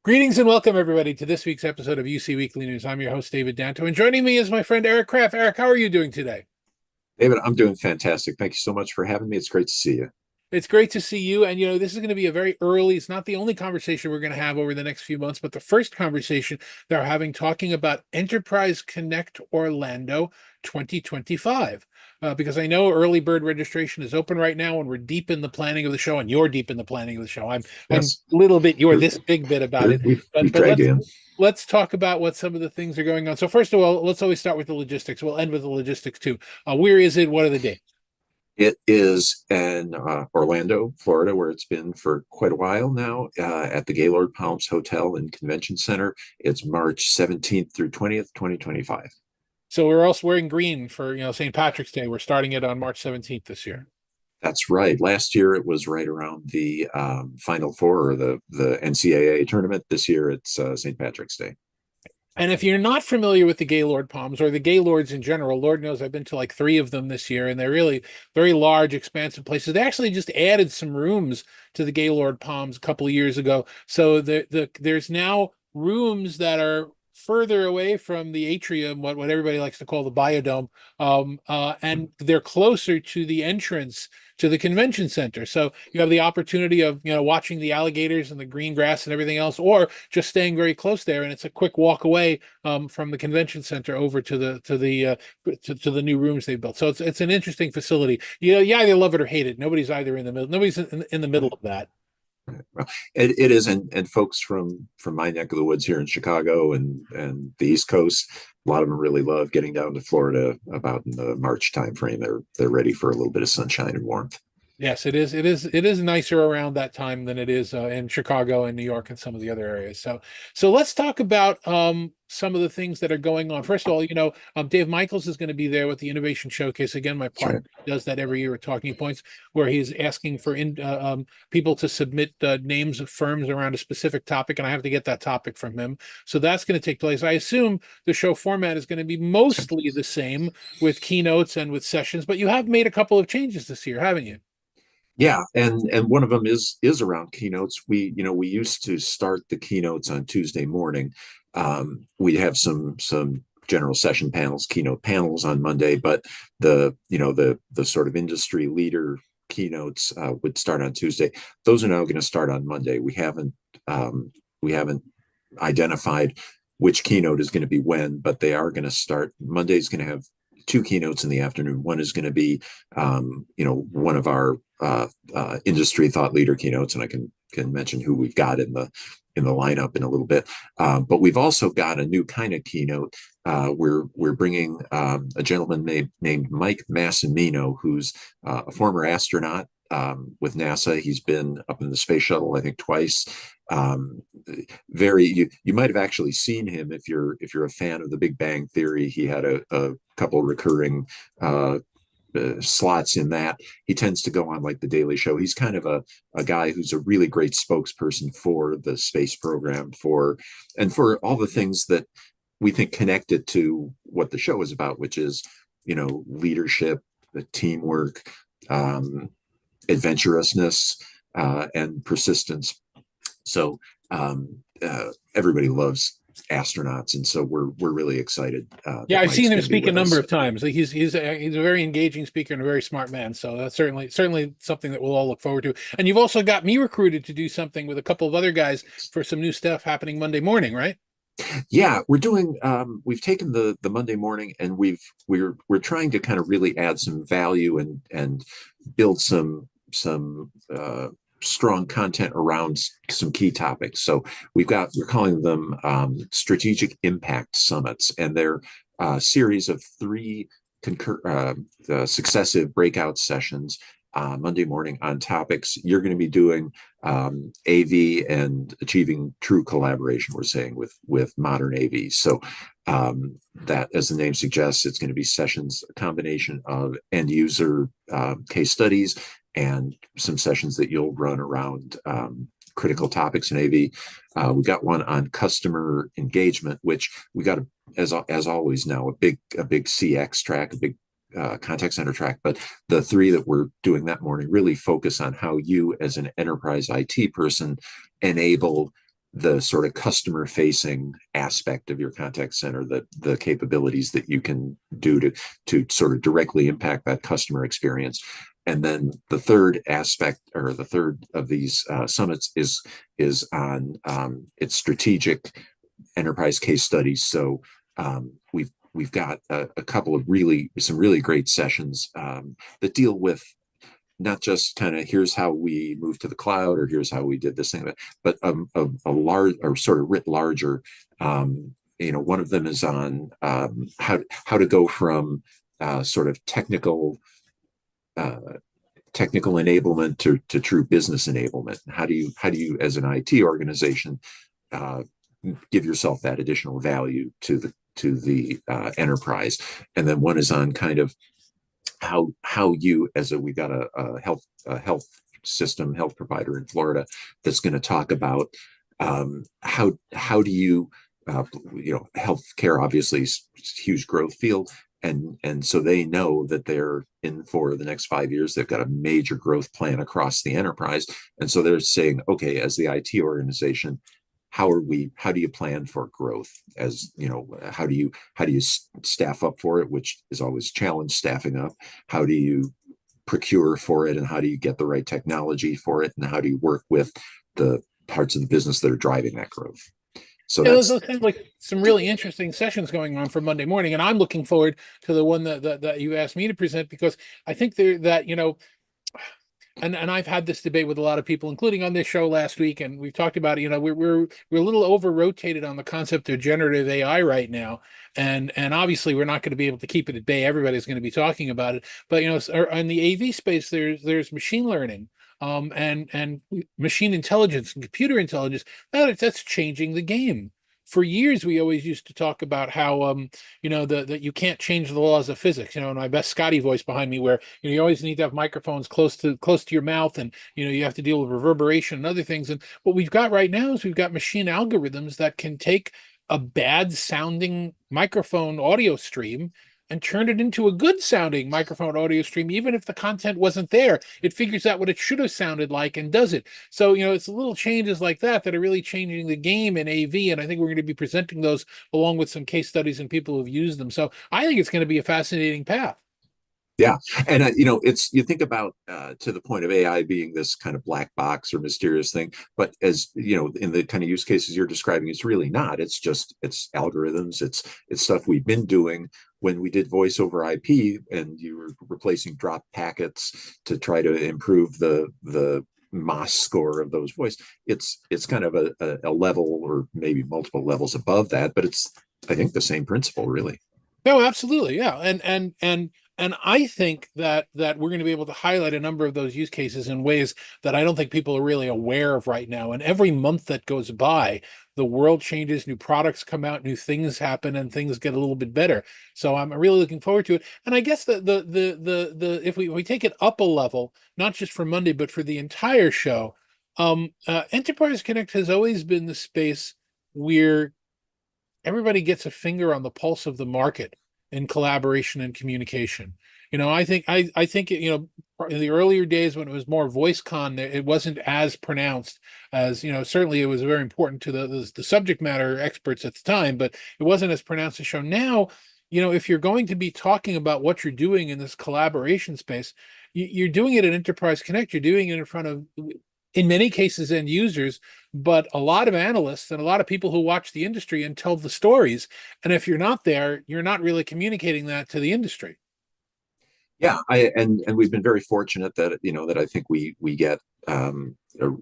Greetings and welcome, everybody, to this week's episode of UC Weekly News. I'm your host, David Danto, and joining me is my friend Eric Krapf. Eric, how are you doing today? David, I'm doing fantastic. Thank you so much for having me. It's great to see you. It's great to see you. And, this is going to be a very early, it's not the only conversation we're going to have over the next few months, but the first conversation they're having talking about Enterprise Connect Orlando 2025. Because I know early bird registration is open right now, and we're deep in the planning of the show, and you're deep in the planning of the show. I'm Yes, a little bit, you're we're, this big bit about it, we've but dragged let's in. talk about what some of the things are going on. So first of all, let's always start with the logistics. We'll end with the logistics too. Where is it? What are the dates? It is in Orlando, Florida, where it's been for quite a while now, at the Gaylord Palms Hotel and Convention Center. It's March 17th through 20th, 2025. So we're also wearing green for St. Patrick's Day. We're starting it on March 17th this year. That's right. Last year it was right around the Final Four or the NCAA tournament. This year it's St. Patrick's Day. And if you're not familiar with the Gaylord Palms or the Gaylords in general, Lord knows I've been to like three of them this year, and they're really very large, expansive places. They actually just added some rooms to the Gaylord Palms a couple of years ago. So there's now rooms that are further away from the atrium, what everybody likes to call the biodome, and they're closer to the entrance to the convention center. So you have the opportunity of watching the alligators and the green grass and everything else, or just staying very close there, and it's a quick walk away from the convention center over to the new rooms they built. So it's an interesting facility. You either love it or hate it. Nobody's either in the middle. Nobody's in the middle of that. Well, it is, and folks from my neck of the woods here in Chicago and the East Coast, a lot of them really love getting down to Florida about in the March timeframe. They're ready for a little bit of sunshine and warmth. Yes, it is. It is nicer around that time than it is in Chicago and New York and some of the other areas. So let's talk about some of the things that are going on. First of all, Dave Michaels is going to be there with the Innovation Showcase again. My That's right. partner does that every year at Talking Points, where he's asking for people to submit names of firms around a specific topic, and I have to get that topic from him. So that's going to take place. I assume the show format is going to be mostly the same with keynotes and with sessions, but you have made a couple of changes this year, haven't you? Yeah, and one of them is around keynotes. We used to start the keynotes on Tuesday morning. We have some general session panels, keynote panels on Monday, but the sort of industry leader keynotes would start on Tuesday. Those are now going to start on Monday. We haven't identified which keynote is going to be when, but they are going to start. Monday's going to have two keynotes in the afternoon. One is going to be, one of our industry thought leader keynotes, and I can mention who we've got in the lineup in a little bit. But we've also got a new kind of keynote. We're bringing a gentleman named Mike Massimino, who's a former astronaut with NASA. He's been up in the space shuttle, I think, twice. You might have actually seen him if you're a fan of The Big Bang Theory. He had a couple recurring slots in that. He tends to go on like the Daily Show. He's kind of a guy who's a really great spokesperson for the space program, for all the things that we think connected to what the show is about, which is leadership, the teamwork, adventurousness, and persistence. So everybody loves astronauts, and so we're really excited Yeah, that I've Mike's seen him going to be speak a with number us. of times. Like he's a very engaging speaker and a very smart man. So that's certainly something that we'll all look forward to. And you've also got me recruited to do something with a couple of other guys for some new stuff happening Monday morning, right? Yeah, we're doing. We've taken the Monday morning, and we're trying to kind of really add some value and build some strong content around some key topics. So we're calling them strategic impact summits, and they're a series of three successive breakout sessions Monday morning on topics. You're going to be doing AV and achieving true collaboration, we're saying, with modern AV. So that, as the name suggests, it's going to be sessions, a combination of end user case studies and some sessions that you'll run around critical topics in AV. We got one on customer engagement, which we got, as always now, a big CX track, a big contact center track. But the three that we're doing that morning really focus on how you, as an enterprise IT person, enable the sort of customer facing aspect of your contact center, the capabilities that you can do to sort of directly impact that customer experience. And then the third aspect, or the third of these summits, is on its strategic enterprise case studies. So we've got a couple of some really great sessions that deal with not just kind of here's how we moved to the cloud, or here's how we did this thing, but a large, or sort of writ larger. One of them is on how to go from sort of uh, technical enablement to true business enablement. How do you as an IT organization uh, give yourself that additional value to the enterprise? And then one is on kind of how you, we've got a health system, health provider in Florida that's going to talk about how do you healthcare obviously is a huge growth field, and so they know that they're in for the next 5 years. They've got a major growth plan across the enterprise, and so they're saying, okay, as the IT organization, how do you plan for growth? As you know, how do you staff up for it, which is always a challenge, staffing up. How do you procure for it, and how do you get the right technology for it, and how do you work with the parts of the business that are driving that growth? So Yeah, those that's are kind of like some really interesting sessions going on for Monday morning, and I'm looking forward to the one that you asked me to present, because I think there that and I've had this debate with a lot of people, including on this show last week, and we've talked about it. We're a little over rotated on the concept of generative AI right now, and obviously we're not going to be able to keep it at bay. Everybody's going to be talking about it, but in the AV space, there's machine learning, and machine intelligence and computer intelligence that's changing the game. For years, we always used to talk about how that you can't change the laws of physics. In my best Scotty voice behind me, where you always need to have microphones close to your mouth, and you have to deal with reverberation and other things. And what we've got right now is we've got machine algorithms that can take a bad sounding microphone audio stream and turn it into a good sounding microphone audio stream. Even if the content wasn't there, it figures out what it should have sounded like and does it. So it's little changes like that are really changing the game in AV, and I think we're going to be presenting those along with some case studies and people who've used them. So I think it's going to be a fascinating path. Yeah, and it's, you think about to the point of AI being this kind of black box or mysterious thing, but as you know, in the kind of use cases you're describing, it's really not. It's algorithms. It's stuff we've been doing when we did voice over IP, and you were replacing drop packets to try to improve the MOS score of those voice. It's kind of a level, or maybe multiple levels above that, but it's, I think, the same principle, really. No, absolutely, yeah, and I think that we're going to be able to highlight a number of those use cases in ways that I don't think people are really aware of right now. And every month that goes by, the world changes, new products come out, new things happen, and things get a little bit better. So I'm really looking forward to it. And I guess the if we take it up a level, not just for Monday, but for the entire show, Enterprise Connect has always been the space where everybody gets a finger on the pulse of the market in collaboration and communication. I think in the earlier days when it was more voice con, it wasn't as pronounced as certainly it was very important to the subject matter experts at the time, but it wasn't as pronounced a show. Now, if you're going to be talking about what you're doing in this collaboration space, you're doing it at Enterprise Connect. You're doing it in front of, in many cases, end users, but a lot of analysts and a lot of people who watch the industry and tell the stories. And if you're not there, you're not really communicating that to the industry. Yeah, and we've been very fortunate that that I think we get a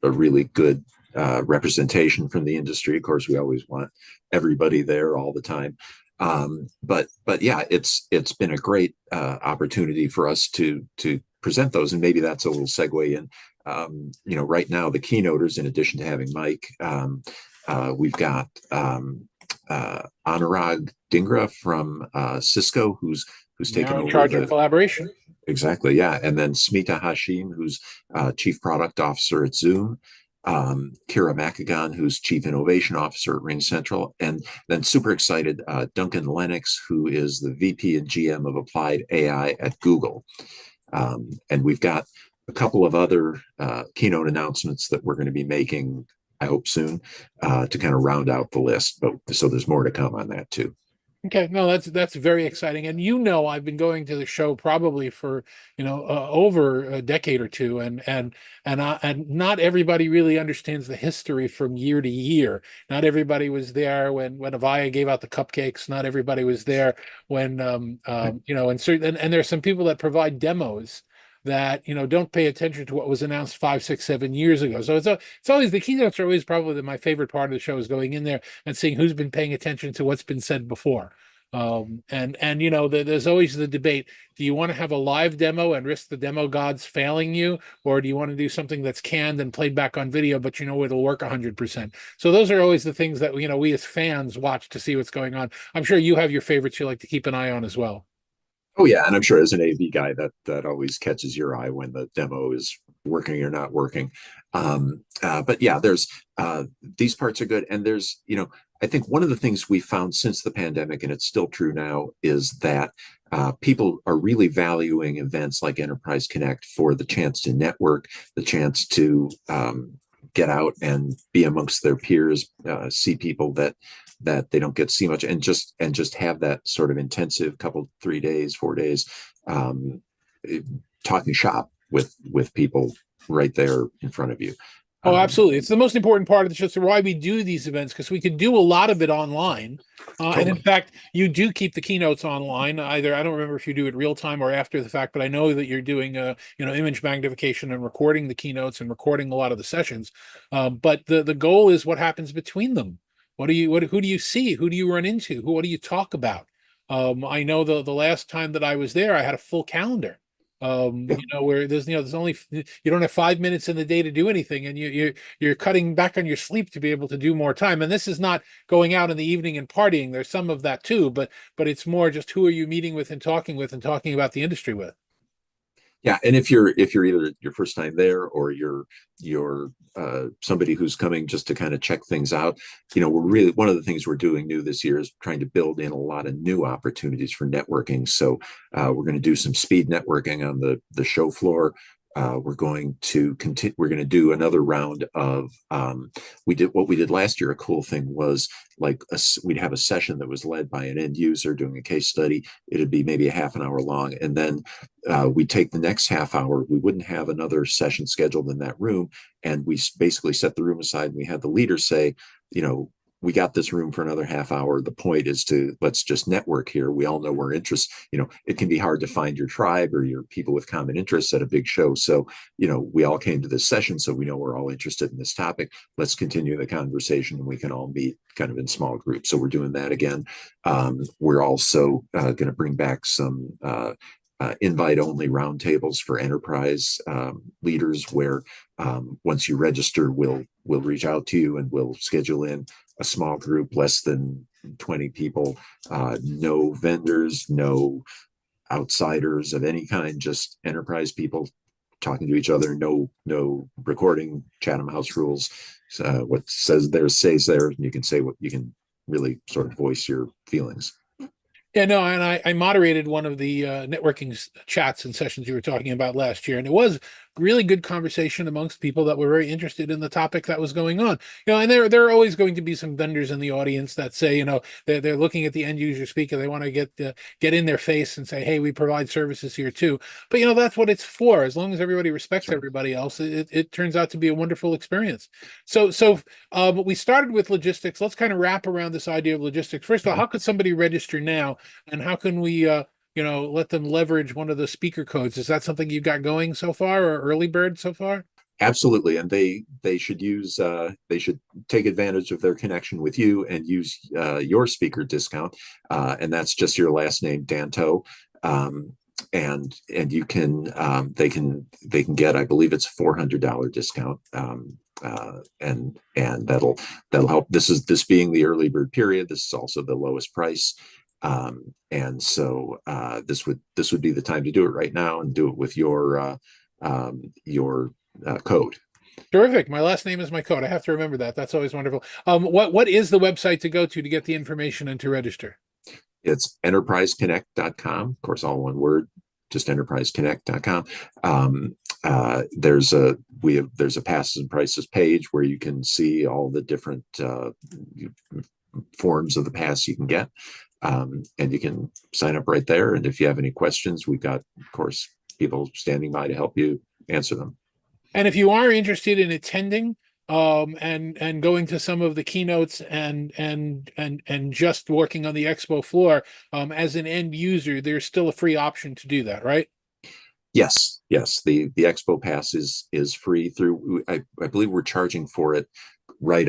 really good representation from the industry. Of course, we always want everybody there all the time, but yeah, it's been a great opportunity for us to present those, and maybe that's a little segue in. Right now the keynoters, in addition to having Mike, we've got Anurag Dhingra from Cisco, who's taken Now in over charge of the. collaboration. Exactly, yeah. And then Smita Hashim, who's Chief Product Officer at Zoom, Kira Makagon, who's Chief Innovation Officer at Ring Central, and then super excited, Duncan Lennox, who is the VP and GM of Applied AI at Google. And we've got a couple of other keynote announcements that we're going to be making I hope soon, to kind of round out the list. But so there's more to come on that too. Okay, no, that's very exciting. And I've been going to the show probably for over a decade or two, and not everybody really understands the history from year to year. Not everybody was there when Avaya gave out the cupcakes. Not everybody was there when Right. and certain and there's some people that provide demos that don't pay attention to what was announced 5, 6, 7 years ago. So it's always the keynotes are always probably my favorite part of the show is going in there and seeing who's been paying attention to what's been said before. And there's always the debate: do you want to have a live demo and risk the demo gods failing you, or do you want to do something that's canned and played back on video, but it'll work 100%? So those are always the things that we as fans watch to see what's going on. I'm sure you have your favorites you like to keep an eye on as well. Oh yeah, and I'm sure as an AV guy that always catches your eye when the demo is working or not working. But yeah, there's these parts are good, and there's I think one of the things we found since the pandemic, and it's still true now, is that people are really valuing events like Enterprise Connect for the chance to network, the chance to get out and be amongst their peers, see people that they don't get to see much, and just have that sort of intensive couple 3 days 4 days um, talking shop with people right there in front of you. Oh, um, absolutely. It's the most important part of the show. So why we do these events, because we could do a lot of it online. And in Totally. fact, you do keep the keynotes online. Either I don't remember if you do it real time or after the fact, but I know that you're doing image magnification and recording the keynotes and recording a lot of the sessions. But the goal is what happens between them. Who do you see? Who do you run into? What do you talk about? I know the last time that I was there, I had a full calendar. Yeah. Where there's only you don't have 5 minutes in the day to do anything, and you're cutting back on your sleep to be able to do more time. And this is not going out in the evening and partying. There's some of that too, but it's more just who are you meeting with and talking about the industry with. Yeah, and if you're either your first time there or you're somebody who's coming just to kind of check things out, we're really one of the things we're doing new this year is trying to build in a lot of new opportunities for networking. So we're going to do some speed networking on the show floor. We're going to continue. We're going to do another round of. We did what we did last year. A cool thing was like we'd have a session that was led by an end user doing a case study. It'd be maybe a half an hour long, and then we'd take the next half hour. We wouldn't have another session scheduled in that room, and we basically set the room aside. And we had the leader say, we got this room for another half hour. The point is to let's just network here. We all know we're interested. It can be hard to find your tribe or your people with common interests at a big show. So, we all came to this session, so we know we're all interested in this topic. Let's continue the conversation and we can all meet kind of in small groups. So we're doing that again. We're also going to bring back some invite only roundtables for enterprise leaders where once you register, we'll reach out to you and we'll schedule in a small group, less than 20 people, no vendors, no outsiders of any kind, just enterprise people talking to each other, no recording, Chatham House rules. What says there stays there, and you can say what you can really sort of voice your feelings. Yeah, no, and I moderated one of the networking chats and sessions you were talking about last year, and it was really good conversation amongst people that were very interested in the topic that was going on. And there are always going to be some vendors in the audience that say, they're looking at the end user speaker, they want to get in their face and say, hey, we provide services here too. But that's what it's for. As long as everybody respects Right. everybody else, it turns out to be a wonderful experience. So but we started with logistics. Let's kind of wrap around this idea of logistics. First of all, how could somebody register now? And how can we, let them leverage one of the speaker codes? Is that something you got going so far, or early bird so far? Absolutely, and they should they should take advantage of their connection with you and use your speaker discount, and that's just your last name, Danto. And you can they can get, I believe it's a $400 discount. And that'll help. This being the early bird period, this is also the lowest price. And so this would be the time to do it right now and do it with your code. Terrific. My last name is my code. I have to remember that. That's always wonderful. What is the website to go to get the information and to register? It's enterpriseconnect.com. Of course, all one word, just enterpriseconnect.com. There's a passes and prices page where you can see all the different forms of the pass you can get, and you can sign up right there. And if you have any questions, we've got, of course, people standing by to help you answer them. And if you are interested in attending and going to some of the keynotes and just working on the expo floor as an end user, there's still a free option to do that, right? Yes, yes. The Expo Pass is free through. I believe we're charging for it right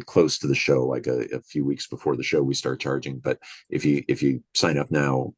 close to the show, like a few weeks before the show we start charging. But if you sign up now,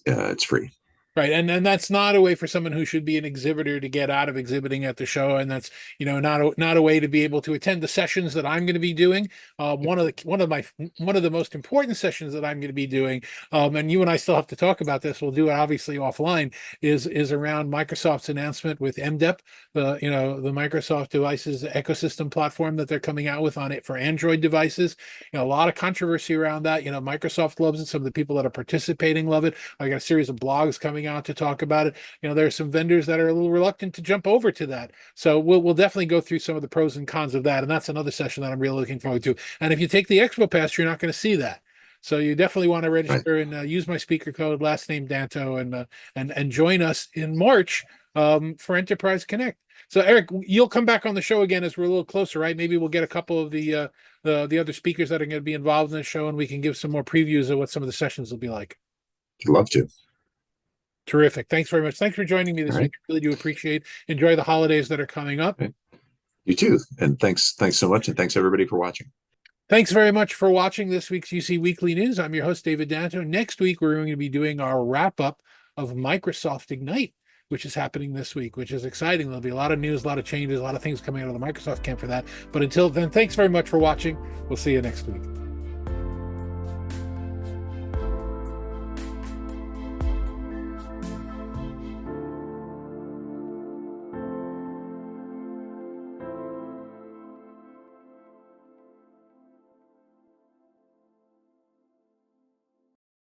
it's free. Right. And that's not a way for someone who should be an exhibitor to get out of exhibiting at the show. And that's, not a way to be able to attend the sessions that I'm going to be doing. One of the most important sessions that I'm going to be doing, and you and I still have to talk about this, we'll do it obviously offline, is around Microsoft's announcement with MDEP, the Microsoft devices ecosystem platform that they're coming out with on it for Android devices. A lot of controversy around that. Microsoft loves it. Some of the people that are participating love it. I got a series of blogs coming out to talk about it. There are some vendors that are a little reluctant to jump over to that. So we'll definitely go through some of the pros and cons of that. And that's another session that I'm really looking forward to. And if you take the Expo Pass, you're not going to see that. So you definitely want to Right. register and use my speaker code, last name Danto, and join us in March for Enterprise Connect. So Eric, you'll come back on the show again as we're a little closer, right? Maybe we'll get a couple of the other speakers that are going to be involved in the show, and we can give some more previews of what some of the sessions will be like. I'd love to. Terrific. Thanks very much. Thanks for joining me this All week. right. I really do appreciate. Enjoy the holidays that are coming up. Right. You too. And thanks so much. And thanks everybody for watching. Thanks very much for watching this week's UC Weekly News. I'm your host, David Danto. Next week, we're going to be doing our wrap up of Microsoft Ignite, which is happening this week, which is exciting. There'll be a lot of news, a lot of changes, a lot of things coming out of the Microsoft camp for that. But until then, thanks very much for watching. We'll see you next week.